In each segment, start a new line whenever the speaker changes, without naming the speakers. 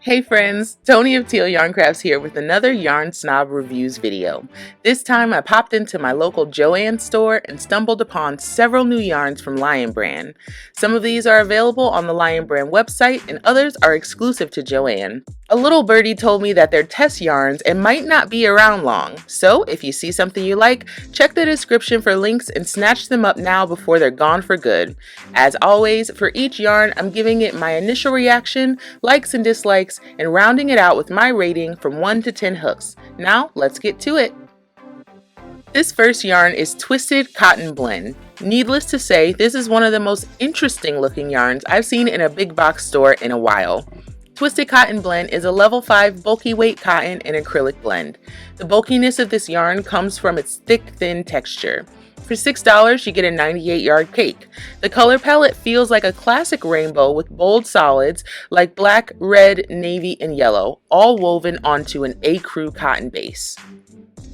Hey friends, Tony of TL Yarn Crafts here with another Yarn Snob Reviews video. This time I popped into my local JOANN store and stumbled upon several new yarns from Lion Brand. Some of these are available on the Lion Brand website and others are exclusive to JOANN. A little birdie told me that they're test yarns and might not be around long, so if you see something you like, check the description for links and snatch them up now before they're gone for good. As always, for each yarn I'm giving it my initial reaction, likes and dislikes, and rounding it out with my rating from 1 to 10 hooks. Now let's get to it. This first yarn is Twisted Cotton Blend. Needless to say, this is one of the most interesting looking yarns I've seen in a big box store in a while. Twisted Cotton Blend is a level 5 bulky weight cotton and acrylic blend. The bulkiness of this yarn comes from its thick, thin texture. For $6, you get a 98-yard cake. The color palette feels like a classic rainbow with bold solids like black, red, navy, and yellow, all woven onto an ecru cotton base.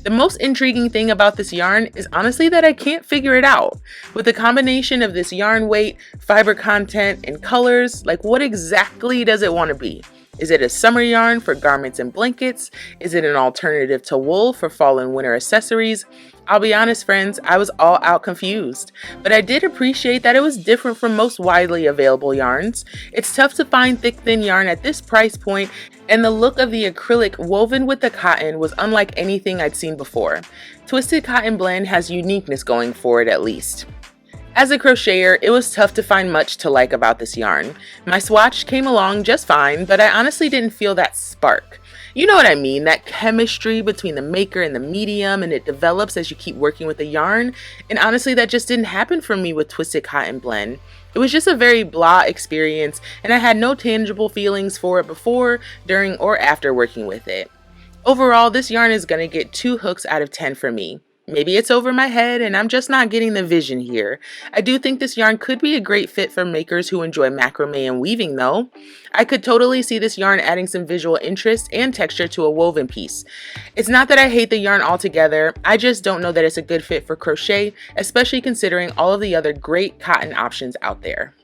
The most intriguing thing about this yarn is honestly that I can't figure it out. With the combination of this yarn weight, fiber content, and colors, like what exactly does it want to be? Is it a summer yarn for garments and blankets? Is it an alternative to wool for fall and winter accessories? I'll be honest friends, I was all out confused, but I did appreciate that it was different from most widely available yarns. It's tough to find thick thin yarn at this price point, and the look of the acrylic woven with the cotton was unlike anything I'd seen before. Twisted Cotton Blend has uniqueness going for it at least. As a crocheter, it was tough to find much to like about this yarn. My swatch came along just fine, but I honestly didn't feel that spark. You know what I mean, that chemistry between the maker and the medium, and it develops as you keep working with the yarn. And honestly, that just didn't happen for me with Twisted Cotton Blend. It was just a very blah experience, and I had no tangible feelings for it before, during, or after working with it. Overall, this yarn is going to get 2 hooks out of 10 for me. Maybe it's over my head and I'm just not getting the vision here. I do think this yarn could be a great fit for makers who enjoy macrame and weaving though. I could totally see this yarn adding some visual interest and texture to a woven piece. It's not that I hate the yarn altogether, I just don't know that it's a good fit for crochet, especially considering all of the other great cotton options out there.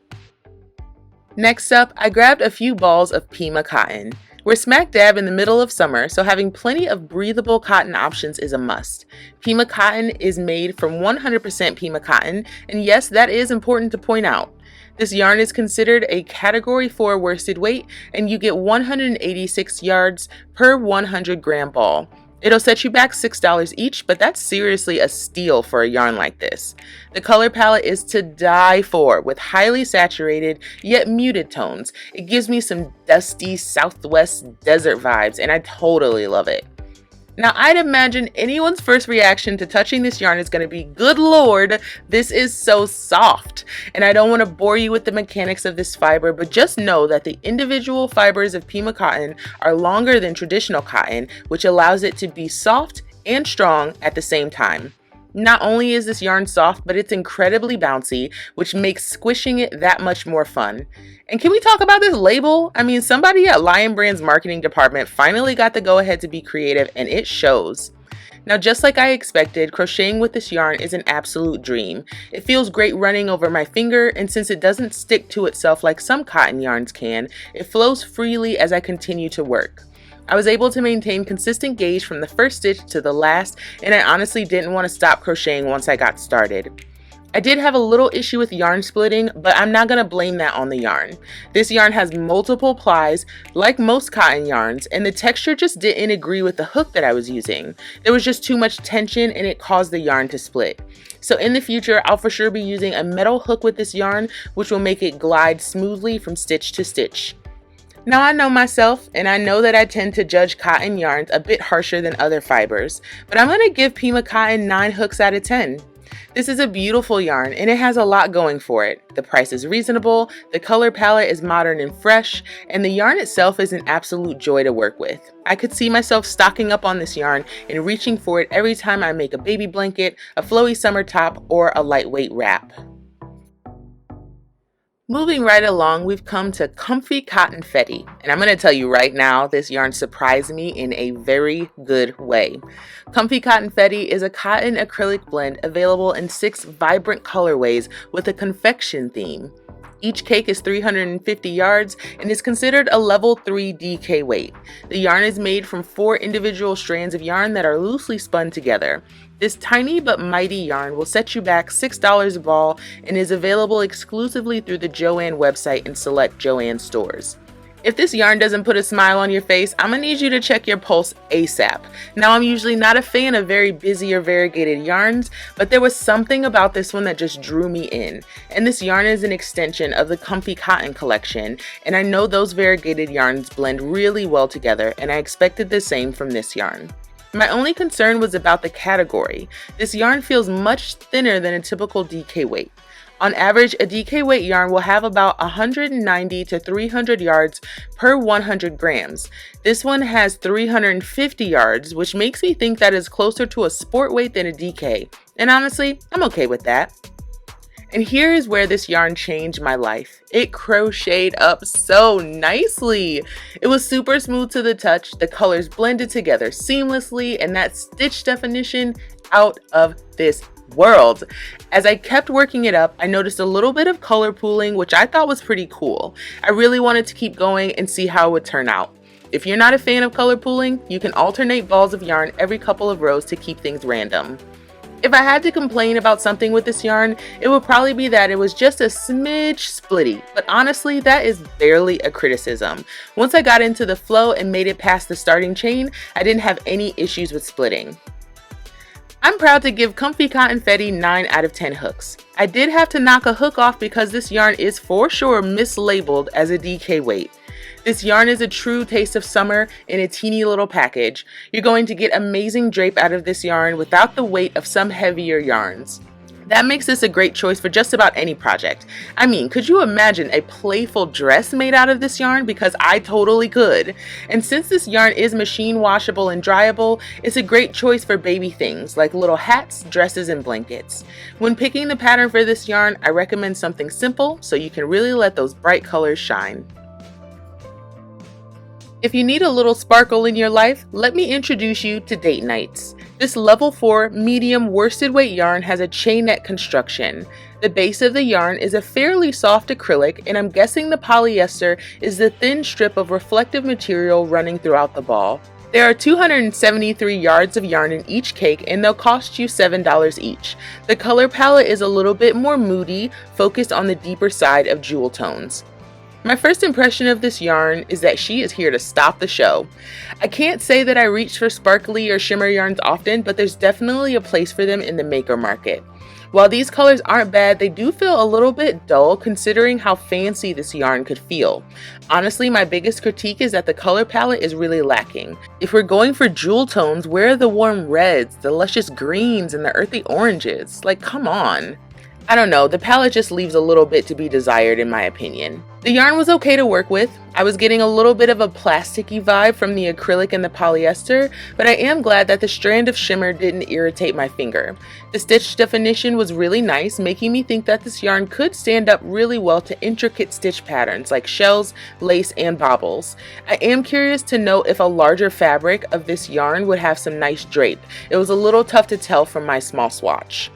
Next up, I grabbed a few balls of Pima Cotton. We're smack dab in the middle of summer, so having plenty of breathable cotton options is a must. Pima Cotton is made from 100% Pima cotton, and yes, that is important to point out. This yarn is considered a Category 4 worsted weight, and you get 186 yards per 100 gram ball. It'll set you back $6 each, but that's seriously a steal for a yarn like this. The color palette is to die for, with highly saturated yet muted tones. It gives me some dusty southwest desert vibes, and I totally love it. Now, I'd imagine anyone's first reaction to touching this yarn is going to be, good lord, this is so soft. And I don't want to bore you with the mechanics of this fiber, but just know that the individual fibers of Pima cotton are longer than traditional cotton, which allows it to be soft and strong at the same time. Not only is this yarn soft, but it's incredibly bouncy, which makes squishing it that much more fun. And can we talk about this label? I mean, somebody at Lion Brand's marketing department finally got the go-ahead to be creative, and it shows. Now, just like I expected, crocheting with this yarn is an absolute dream. It feels great running over my finger, and since it doesn't stick to itself like some cotton yarns can, it flows freely as I continue to work. I was able to maintain consistent gauge from the first stitch to the last, and I honestly didn't want to stop crocheting once I got started. I did have a little issue with yarn splitting, but I'm not going to blame that on the yarn. This yarn has multiple plies, like most cotton yarns, and the texture just didn't agree with the hook that I was using. There was just too much tension and it caused the yarn to split. So in the future, I'll for sure be using a metal hook with this yarn, which will make it glide smoothly from stitch to stitch. Now I know myself, and I know that I tend to judge cotton yarns a bit harsher than other fibers, but I'm going to give Pima Cotton 9 hooks out of 10. This is a beautiful yarn, and it has a lot going for it. The price is reasonable, the color palette is modern and fresh, and the yarn itself is an absolute joy to work with. I could see myself stocking up on this yarn and reaching for it every time I make a baby blanket, a flowy summer top, or a lightweight wrap. Moving right along, we've come to Comfy Cotton Fetty, and I'm going to tell you right now, this yarn surprised me in a very good way. Comfy Cotton Fetty is a cotton acrylic blend available in 6 vibrant colorways with a confection theme. Each cake is 350 yards and is considered a level 3 DK weight. The yarn is made from 4 individual strands of yarn that are loosely spun together. This tiny but mighty yarn will set you back $6 a ball and is available exclusively through the JOANN website and select JOANN stores. If this yarn doesn't put a smile on your face, I'm gonna need you to check your pulse ASAP. Now, I'm usually not a fan of very busy or variegated yarns, but there was something about this one that just drew me in. And this yarn is an extension of the Pima Cotton collection, and I know those variegated yarns blend really well together, and I expected the same from this yarn. My only concern was about the category. This yarn feels much thinner than a typical DK weight. On average, a DK weight yarn will have about 190 to 300 yards per 100 grams. This one has 350 yards, which makes me think that is closer to a sport weight than a DK. And honestly, I'm okay with that. And here is where this yarn changed my life. It crocheted up so nicely. It was super smooth to the touch, the colors blended together seamlessly, and that stitch definition out of this world. As I kept working it up, I noticed a little bit of color pooling, which I thought was pretty cool. I really wanted to keep going and see how it would turn out. If you're not a fan of color pooling, you can alternate balls of yarn every couple of rows to keep things random. If I had to complain about something with this yarn, it would probably be that it was just a smidge splitty, but honestly, that is barely a criticism. Once I got into the flow and made it past the starting chain, I didn't have any issues with splitting. I'm proud to give Comfy Cotton Fetty 9 out of 10 hooks. I did have to knock a hook off because this yarn is for sure mislabeled as a DK weight. This yarn is a true taste of summer in a teeny little package. You're going to get amazing drape out of this yarn without the weight of some heavier yarns. That makes this a great choice for just about any project. I mean, could you imagine a playful dress made out of this yarn? Because I totally could. And since this yarn is machine washable and dryable, it's a great choice for baby things like little hats, dresses, and blankets. When picking the pattern for this yarn, I recommend something simple so you can really let those bright colors shine. If you need a little sparkle in your life, let me introduce you to Date Nights. This level 4 medium worsted weight yarn has a chain net construction. The base of the yarn is a fairly soft acrylic, and I'm guessing the polyester is the thin strip of reflective material running throughout the ball. There are 273 yards of yarn in each cake, and they'll cost you $7 each. The color palette is a little bit more moody, focused on the deeper side of jewel tones. My first impression of this yarn is that she is here to stop the show. I can't say that I reach for sparkly or shimmer yarns often, but there's definitely a place for them in the maker market. While these colors aren't bad, they do feel a little bit dull considering how fancy this yarn could feel. Honestly, my biggest critique is that the color palette is really lacking. If we're going for jewel tones, where are the warm reds, the luscious greens, and the earthy oranges? Like, come on. I don't know, the palette just leaves a little bit to be desired in my opinion. The yarn was okay to work with. I was getting a little bit of a plasticky vibe from the acrylic and the polyester, but I am glad that the strand of shimmer didn't irritate my finger. The stitch definition was really nice, making me think that this yarn could stand up really well to intricate stitch patterns like shells, lace, and baubles. I am curious to know if a larger fabric of this yarn would have some nice drape. It was a little tough to tell from my small swatch.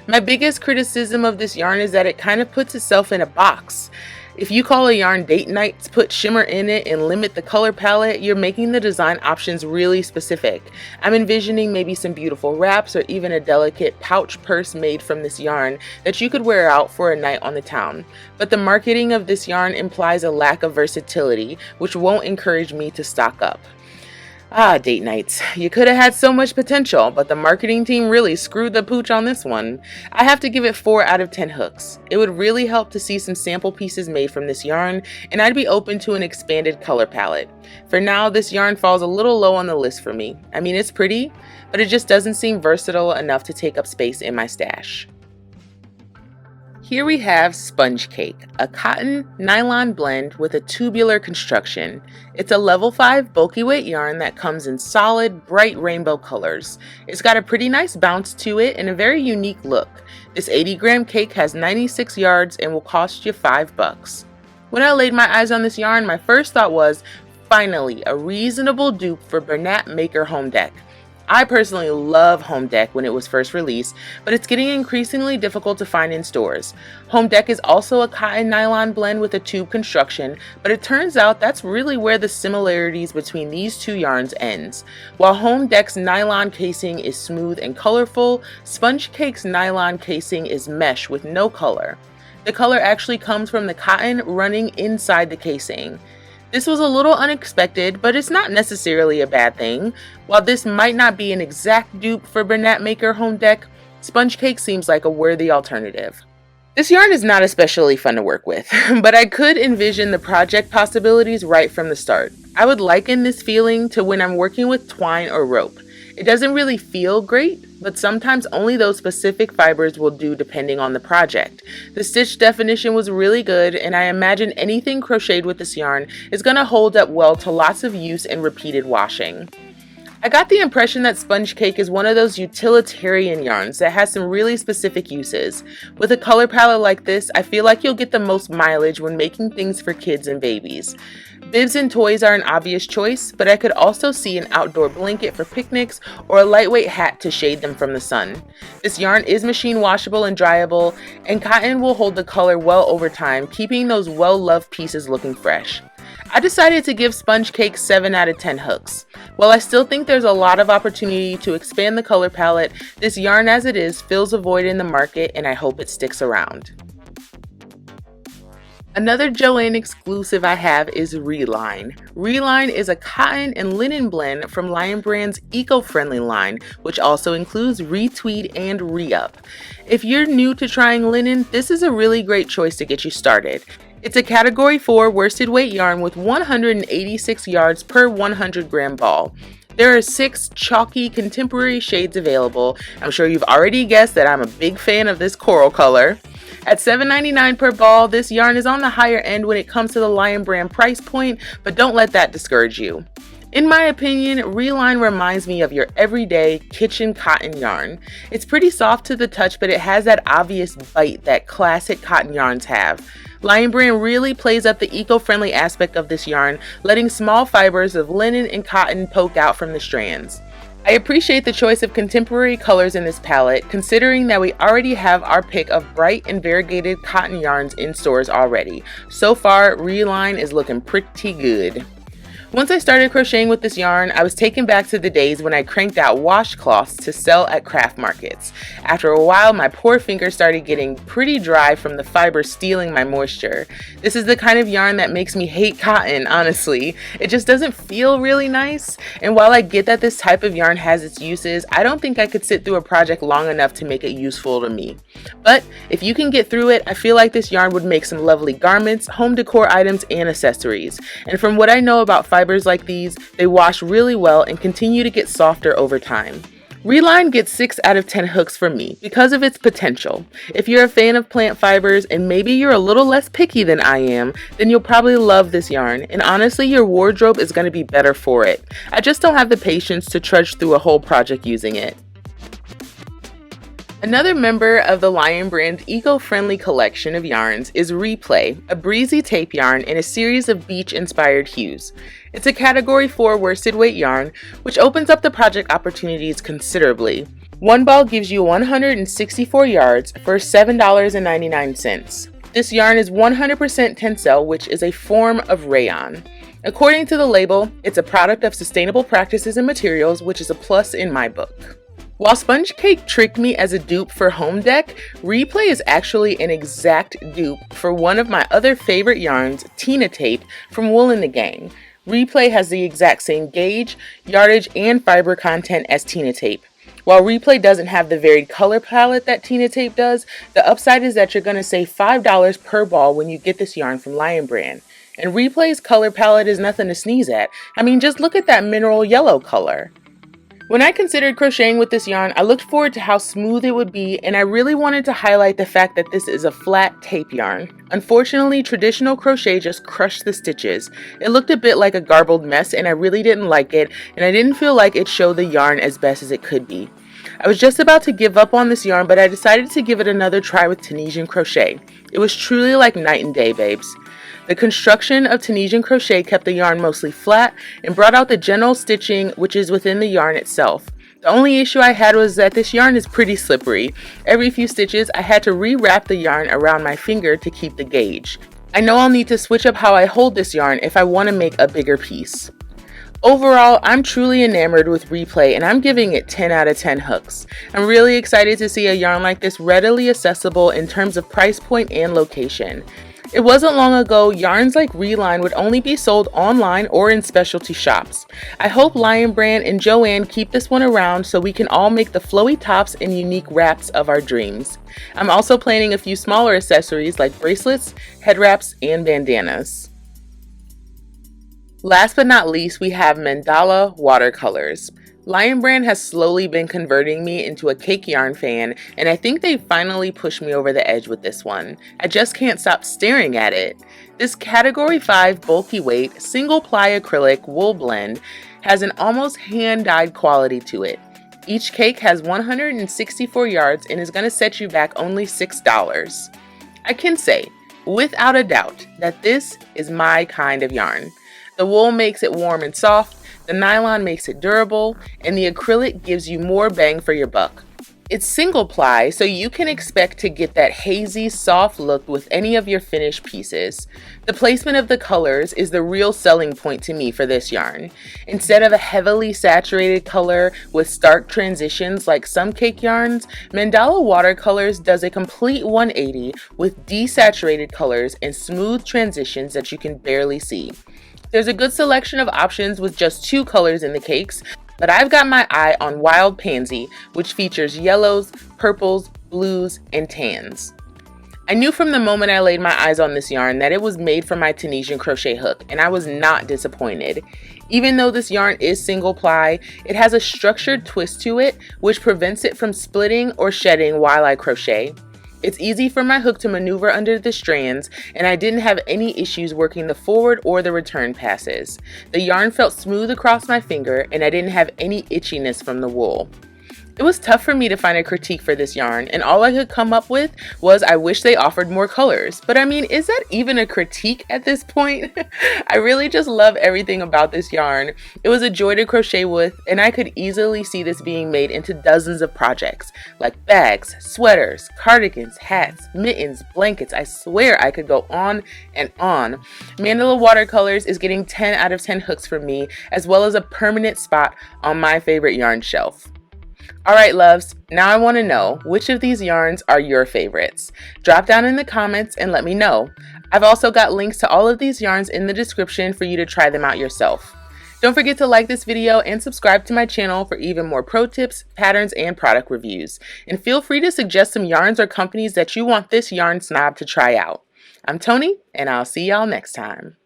My biggest criticism of this yarn is that it kind of puts itself in a box. If you call a yarn Date Nights, put shimmer in it, and limit the color palette, you're making the design options really specific. I'm envisioning maybe some beautiful wraps or even a delicate pouch purse made from this yarn that you could wear out for a night on the town. But the marketing of this yarn implies a lack of versatility, which won't encourage me to stock up. Date Nights. You could have had so much potential, but the marketing team really screwed the pooch on this one. I have to give it 4 out of 10 hooks. It would really help to see some sample pieces made from this yarn, and I'd be open to an expanded color palette. For now, this yarn falls a little low on the list for me. I mean, it's pretty, but it just doesn't seem versatile enough to take up space in my stash. Here we have Sponge Cake, a cotton nylon blend with a tubular construction. It's a level 5 bulky weight yarn that comes in solid, bright rainbow colors. It's got a pretty nice bounce to it and a very unique look. This 80-gram cake has 96 yards and will cost you $5. When I laid my eyes on this yarn, my first thought was, finally, a reasonable dupe for Bernat Maker Home Deck. I personally love Home Deck when it was first released, but it's getting increasingly difficult to find in stores. Home Deck is also a cotton nylon blend with a tube construction, but it turns out that's really where the similarities between these two yarns ends. While Home Deck's nylon casing is smooth and colorful, Sponge Cake's nylon casing is mesh with no color. The color actually comes from the cotton running inside the casing. This was a little unexpected, but it's not necessarily a bad thing. While this might not be an exact dupe for Bernat Maker Home Deck, Sponge Cake seems like a worthy alternative. This yarn is not especially fun to work with, but I could envision the project possibilities right from the start. I would liken this feeling to when I'm working with twine or rope. It doesn't really feel great, but sometimes only those specific fibers will do depending on the project. The stitch definition was really good, and I imagine anything crocheted with this yarn is going to hold up well to lots of use and repeated washing. I got the impression that Sponge Cake is one of those utilitarian yarns that has some really specific uses. With a color palette like this, I feel like you'll get the most mileage when making things for kids and babies. Bibs and toys are an obvious choice, but I could also see an outdoor blanket for picnics or a lightweight hat to shade them from the sun. This yarn is machine washable and dryable, and cotton will hold the color well over time, keeping those well-loved pieces looking fresh. I decided to give Sponge Cake 7 out of 10 hooks. While I still think there's a lot of opportunity to expand the color palette, this yarn as it is fills a void in the market, and I hope it sticks around. Another JOANN exclusive I have is Reline. Reline is a cotton and linen blend from Lion Brand's eco-friendly line, which also includes retweed and re-up. If you're new to trying linen, this is a really great choice to get you started. It's a category 4 worsted weight yarn with 186 yards per 100 gram ball. There are 6 chalky contemporary shades available. I'm sure you've already guessed that I'm a big fan of this coral color. At $7.99 per ball, this yarn is on the higher end when it comes to the Lion Brand price point, but don't let that discourage you. In my opinion, Reline reminds me of your everyday kitchen cotton yarn. It's pretty soft to the touch, but it has that obvious bite that classic cotton yarns have. Lion Brand really plays up the eco-friendly aspect of this yarn, letting small fibers of linen and cotton poke out from the strands. I appreciate the choice of contemporary colors in this palette, considering that we already have our pick of bright and variegated cotton yarns in stores already. So far, Reline is looking pretty good. Once I started crocheting with this yarn, I was taken back to the days when I cranked out washcloths to sell at craft markets. After a while, my poor fingers started getting pretty dry from the fiber stealing my moisture. This is the kind of yarn that makes me hate cotton, honestly. It just doesn't feel really nice, and while I get that this type of yarn has its uses, I don't think I could sit through a project long enough to make it useful to me. But if you can get through it, I feel like this yarn would make some lovely garments, home decor items, and accessories. And from what I know about fibers like these, they wash really well and continue to get softer over time. Reline gets 6 out of 10 hooks for me because of its potential. If you're a fan of plant fibers and maybe you're a little less picky than I am, then you'll probably love this yarn, and honestly your wardrobe is going to be better for it. I just don't have the patience to trudge through a whole project using it. Another member of the Lion Brand eco-friendly collection of yarns is Replay, a breezy tape yarn in a series of beach-inspired hues. It's a category 4 worsted weight yarn, which opens up the project opportunities considerably. One ball gives you 164 yards for $7.99. This yarn is 100% tencel, which is a form of rayon. According to the label, it's a product of sustainable practices and materials, which is a plus in my book. While Sponge Cake tricked me as a dupe for Home Deck, Replay is actually an exact dupe for one of my other favorite yarns, Tina Tape, from Wool and the Gang. Replay has the exact same gauge, yardage, and fiber content as Tina Tape. While Replay doesn't have the varied color palette that Tina Tape does, the upside is that you're going to save $5 per ball when you get this yarn from Lion Brand. And Replay's color palette is nothing to sneeze at. I mean, just look at that mineral yellow color. When I considered crocheting with this yarn, I looked forward to how smooth it would be, and I really wanted to highlight the fact that this is a flat tape yarn. Unfortunately, traditional crochet just crushed the stitches. It looked a bit like a garbled mess, and I really didn't like it, and I didn't feel like it showed the yarn as best as it could be. I was just about to give up on this yarn, but I decided to give it another try with Tunisian crochet. It was truly like night and day, babes. The construction of Tunisian crochet kept the yarn mostly flat and brought out the general stitching which is within the yarn itself. The only issue I had was that this yarn is pretty slippery. Every few stitches, I had to re-wrap the yarn around my finger to keep the gauge. I know I'll need to switch up how I hold this yarn if I want to make a bigger piece. Overall, I'm truly enamored with Replay and I'm giving it 10 out of 10 hooks. I'm really excited to see a yarn like this readily accessible in terms of price point and location. It wasn't long ago yarns like Reline would only be sold online or in specialty shops. I hope Lion Brand and JOANN keep this one around so we can all make the flowy tops and unique wraps of our dreams. I'm also planning a few smaller accessories like bracelets, head wraps, and bandanas. Last but not least, we have Mandala watercolors. Lion Brand has slowly been converting me into a cake yarn fan, and I think they finally pushed me over the edge with this one. I just can't stop staring at it. This category 5 bulky weight, single ply acrylic wool blend has an almost hand-dyed quality to it. Each cake has 164 yards and is going to set you back only $6. I can say, without a doubt, that this is my kind of yarn. The wool makes it warm and soft, the nylon makes it durable, and the acrylic gives you more bang for your buck. It's single ply, so you can expect to get that hazy, soft look with any of your finished pieces. The placement of the colors is the real selling point to me for this yarn. Instead of a heavily saturated color with stark transitions like some cake yarns, Mandala watercolors does a complete 180 with desaturated colors and smooth transitions that you can barely see. There's a good selection of options with just 2 colors in the cakes, but I've got my eye on Wild Pansy, which features yellows, purples, blues, and tans. I knew from the moment I laid my eyes on this yarn that it was made for my Tunisian crochet hook, and I was not disappointed. Even though this yarn is single ply, it has a structured twist to it, which prevents it from splitting or shedding while I crochet. It's easy for my hook to maneuver under the strands, and I didn't have any issues working the forward or the return passes. The yarn felt smooth across my finger, and I didn't have any itchiness from the wool. It was tough for me to find a critique for this yarn, and all I could come up with was I wish they offered more colors. But I mean, is that even a critique at this point? I really just love everything about this yarn. It was a joy to crochet with, and I could easily see this being made into dozens of projects, like bags, sweaters, cardigans, hats, mittens, blankets. I swear I could go on and on. Mandala Watercolors is getting 10 out of 10 hooks from me, as well as a permanent spot on my favorite yarn shelf. Alright loves, now I want to know which of these yarns are your favorites. Drop down in the comments and let me know. I've also got links to all of these yarns in the description for you to try them out yourself. Don't forget to like this video and subscribe to my channel for even more pro tips, patterns, and product reviews. And feel free to suggest some yarns or companies that you want this yarn snob to try out. I'm Tony, and I'll see y'all next time.